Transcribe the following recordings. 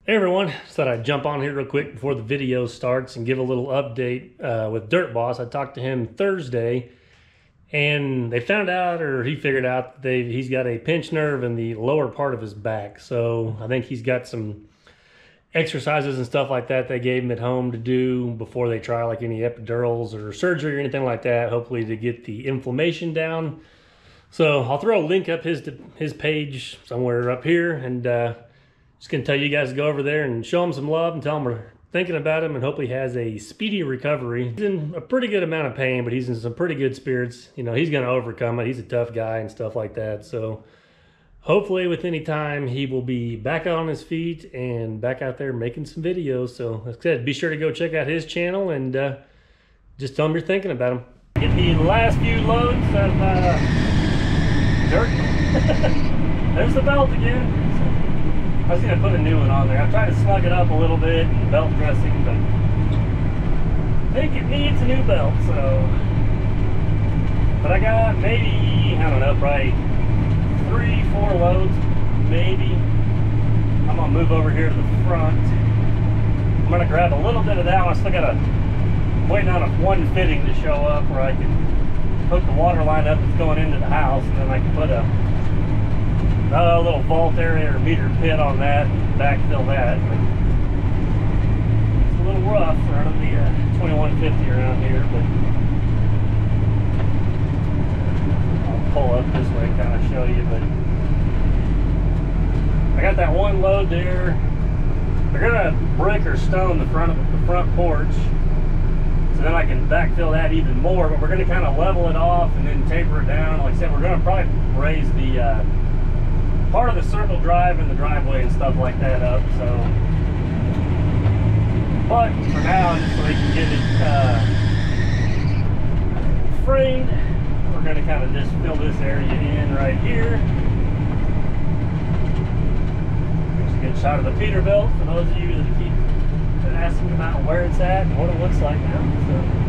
Hey everyone, just thought I'd jump on here real quick before the video starts and give a little update with Dirt Boss. I talked to him Thursday and they found out, or he figured out, that he's got a pinched nerve in the lower part of his back. So I think he's got some exercises and stuff like that they gave him at home to do before they try like any epidurals or surgery or anything like that, hopefully to get the inflammation down. So I'll throw a link up his page somewhere up here, and just gonna tell you guys to go over there and show him some love and tell him we're thinking about him and hope he has a speedy recovery. He's in a pretty good amount of pain, but he's in some pretty good spirits. You know, he's gonna overcome it. He's a tough guy and stuff like that. So hopefully with any time he will be back on his feet and back out there making some videos. So like I said, be sure to go check out his channel and just tell him you're thinking about him. Get the last few loads of dirt. There's the belt again. I was going to put a new one on there. I tried to snug it up a little bit and belt dressing, but I think it needs a new belt, so. But I got maybe, I don't know, probably 3-4 loads, maybe. I'm going to move over here to the front. I'm going to grab a little bit of that one. I still got waiting on one fitting to show up where I can hook the water line up that's going into the house, and then I can put a little vault area or meter pit on that and backfill that. But it's a little rough running the 2150 around here, but I'll pull up this way and kind of show you. But I got that one load there. They're gonna brick or stone the front porch, so then I can backfill that even more. But we're gonna kind of level it off and then taper it down. Like I said, we're gonna probably raise the part of the circle drive and the driveway and stuff like that up. So, but for now, just so we can get it framed, we're going to kind of just fill this area in right here. Here's a good shot of the Peterbilt for those of you that keep asking about where it's at and what it looks like now. So.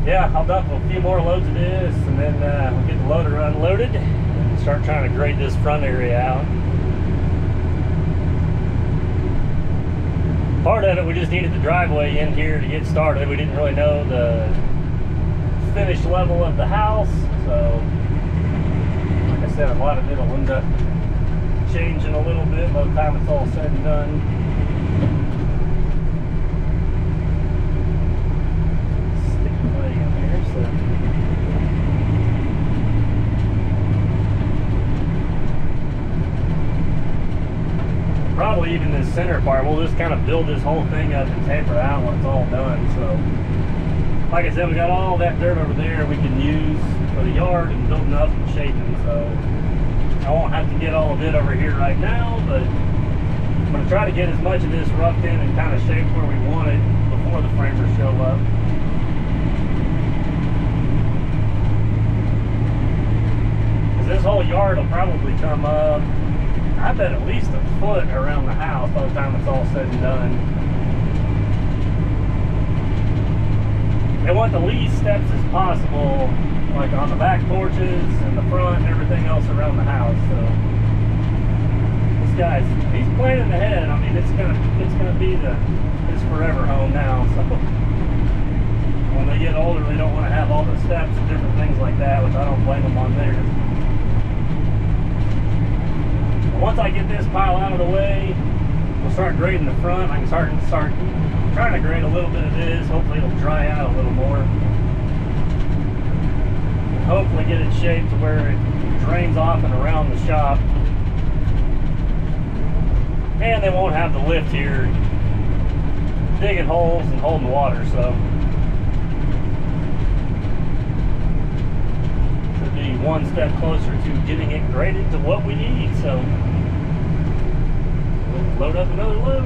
Yeah, I'll dump a few more loads of this, and then we'll get the loader unloaded and start trying to grade this front area out. Part of it, we just needed the driveway in here to get started. We didn't really know the finished level of the house, so like I said, a lot of it will end up changing a little bit by the time it's all said and done. Probably even this center part, we'll just kind of build this whole thing up and taper out when it's all done. So, like I said, we got all that dirt over there we can use for the yard and building up and shaping. So, I won't have to get all of it over here right now, but I'm going to try to get as much of this roughed in and kind of shaped where we want it before the framers show up. Because this whole yard will probably come up, I bet at least a foot around the house by the time it's all said and done. They want the least steps as possible, like on the back porches and the front and everything else around the house. So this guy's, he's planning ahead. I mean, it's gonna be his forever home now. So when they get older, they don't want to have all the steps and different things like that, which I don't blame them on theirs. Once I get this pile out of the way, we'll start grading the front. I can start trying to grade a little bit of this. Hopefully it'll dry out a little more. And hopefully get it shaped to where it drains off and around the shop. And they won't have the lift here digging holes and holding water, so should be one step closer to getting it graded to what we need. So load up another load.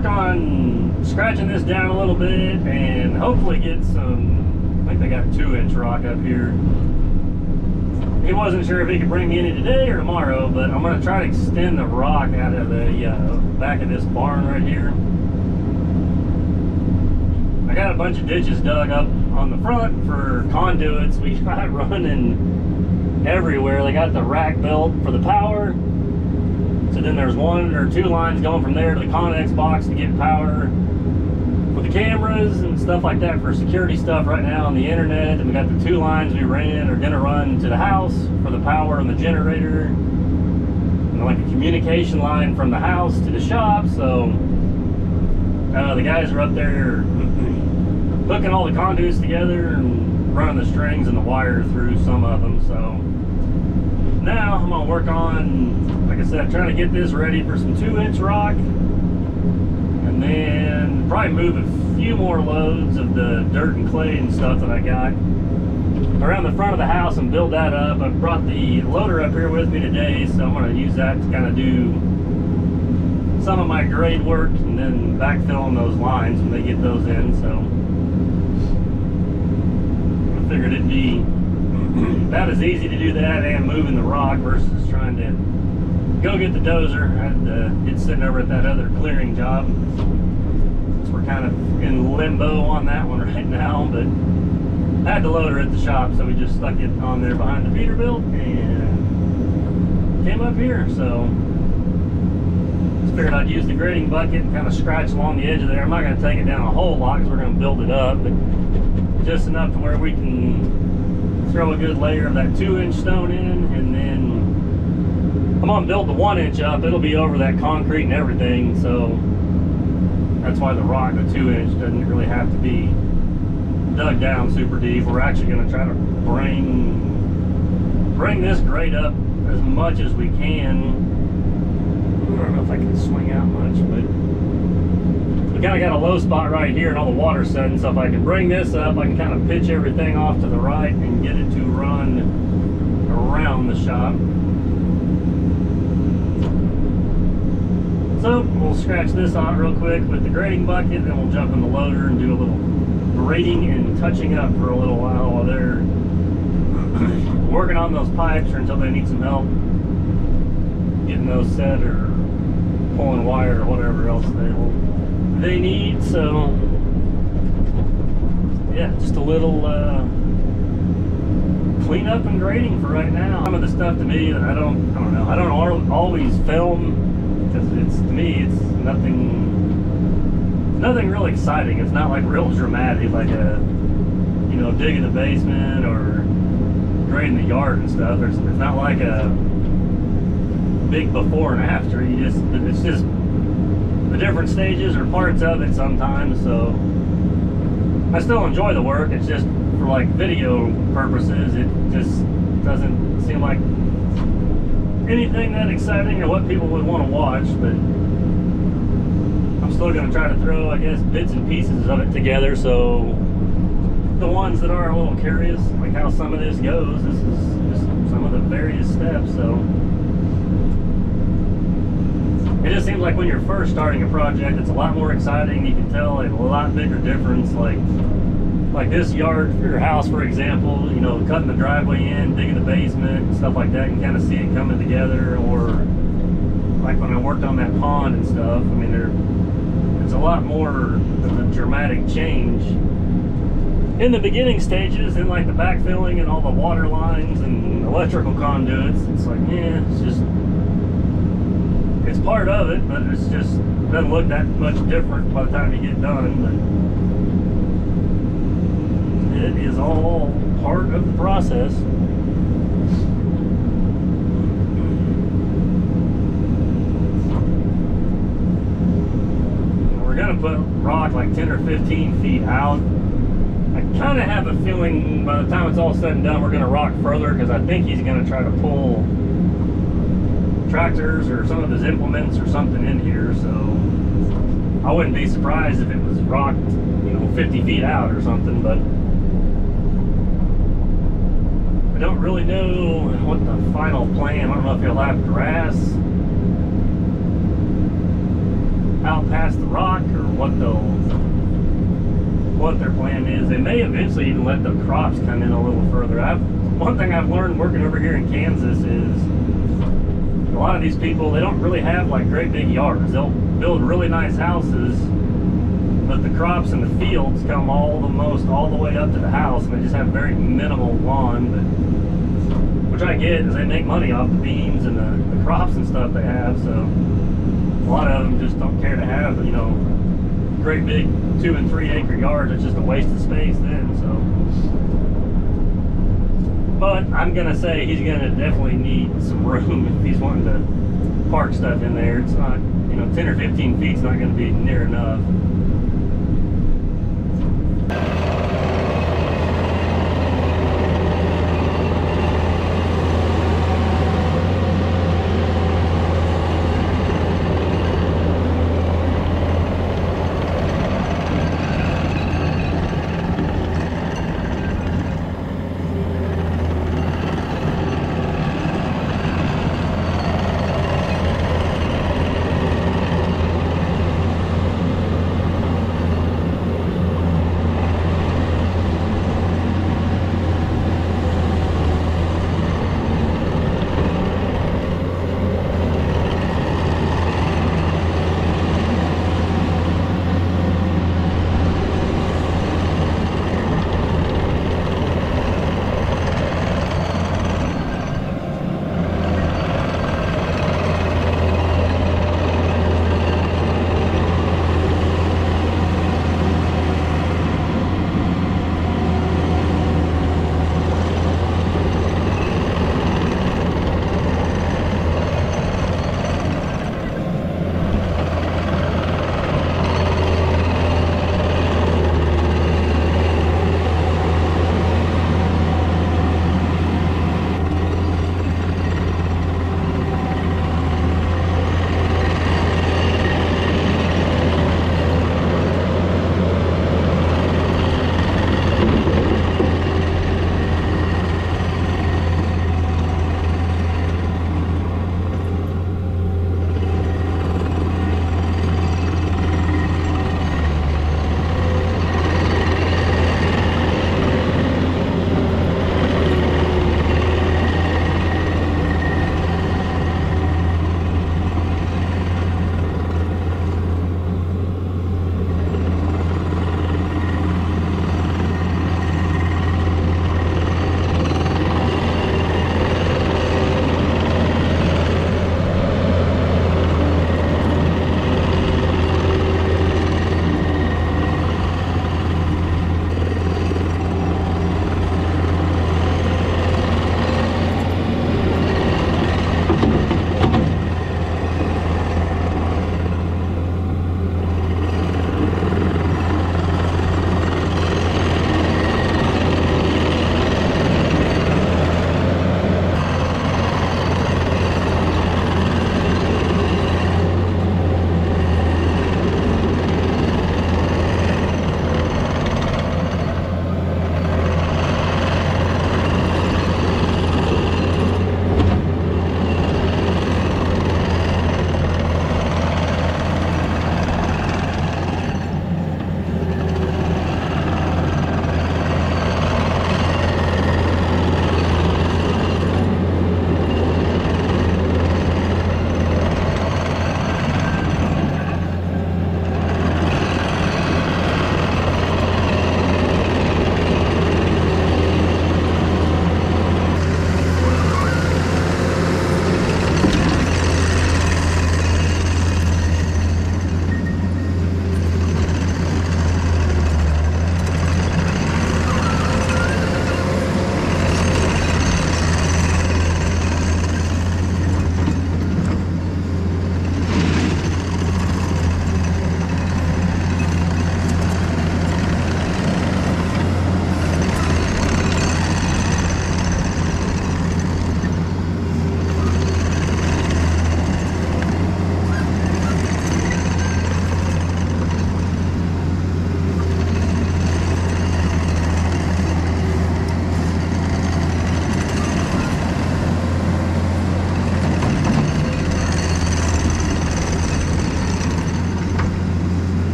work on scratching this down a little bit and hopefully get some, I think they got 2-inch rock up here. He wasn't sure if he could bring me any today or tomorrow, but I'm going to try to extend the rock out of the back of this barn right here. I got a bunch of ditches dug up on the front for conduits. We got running everywhere. They got the rack built for the power. So then there's 1 or 2 lines going from there to the Connex box to get power for the cameras and stuff like that for security stuff right now on the internet. And we got the 2 lines we ran are going to run to the house for the power and the generator. And like a communication line from the house to the shop. So the guys are up there hooking all the conduits together and running the strings and the wire through some of them. So now I'm going to work on, like I said, trying to get this ready for some 2-inch rock, and then probably move a few more loads of the dirt and clay and stuff that I got around the front of the house and build that up. I brought the loader up here with me today, so I'm going to use that to kind of do some of my grade work and then backfilling those lines when they get those in. So I figured it'd be about as easy to do that and moving the rock versus trying to go get the dozer. I had to get sitting over at that other clearing job. So we're kind of in limbo on that one right now, but I had the loader at the shop, so we just stuck it on there behind the Peterbilt and came up here. So just figured I'd use the grading bucket and kind of scratch along the edge of there. I'm not going to take it down a whole lot because we're going to build it up, but just enough to where we can throw a good layer of that 2-inch stone in, and then I'm gonna build the 1-inch up. It'll be over that concrete and everything, so that's why the rock, the 2-inch, doesn't really have to be dug down super deep. We're actually gonna try to bring this grade up as much as we can. I don't know if I can swing out much, but we kind of got a low spot right here and all the water setting, so if I can bring this up, I can kind of pitch everything off to the right and get it to run around the shop. So we'll scratch this out real quick with the grading bucket, then we'll jump in the loader and do a little grading and touching up for a little while they're working on those pipes or until they need some help getting those set or pulling wire or whatever else they need. So yeah, just a little cleanup and grading for right now. Some of the stuff to me that I don't know, I don't always film because it's, to me, it's nothing real exciting. It's not like real dramatic, like a, you know, digging the basement or grading the yard and stuff. It's not like a big before and after. It's just the different stages or parts of it sometimes. So I still enjoy the work. It's just for like video purposes, it just doesn't seem like anything that exciting or what people would want to watch. But I'm still going to try to throw, I guess, bits and pieces of it together, so the ones that are a little curious, like how some of this goes, this is just some of the various steps. So it just seems like when you're first starting a project, it's a lot more exciting. You can tell a lot bigger difference, like this yard for your house, for example, you know, cutting the driveway in, digging the basement, and stuff like that. You can kind of see it coming together. Or like when I worked on that pond and stuff, I mean, it's a lot more of a dramatic change in the beginning stages, in like the backfilling and all the water lines and electrical conduits. It's like, yeah, it's part of it, but it's just doesn't look that much different by the time you get done. But it is all part of the process. We're gonna put rock like 10 or 15 feet out. I kind of have a feeling by the time it's all said and done, we're gonna rock further, because I think he's gonna try to pull tractors or some of his implements or something in here. So I wouldn't be surprised if it was rocked, you know, 50 feet out or something. But I don't really know what the final plan. I don't know if he'll have grass out past the rock what their plan is. They may eventually even let the crops come in a little further. One thing I've learned working over here in Kansas is a lot of these people, they don't really have like great big yards. They'll build really nice houses, but the crops in the fields come all the way up to the house, and they just have very minimal lawn. But which I get, is they make money off the beans and the crops and stuff they have. So a lot of them just don't care to have, you know, great big 2 and 3 acre yards. It's just a waste of space then. So, but I'm gonna say he's gonna definitely need some room if he's wanting to park stuff in there. It's not, you know, 10 or 15 feet's not gonna be near enough.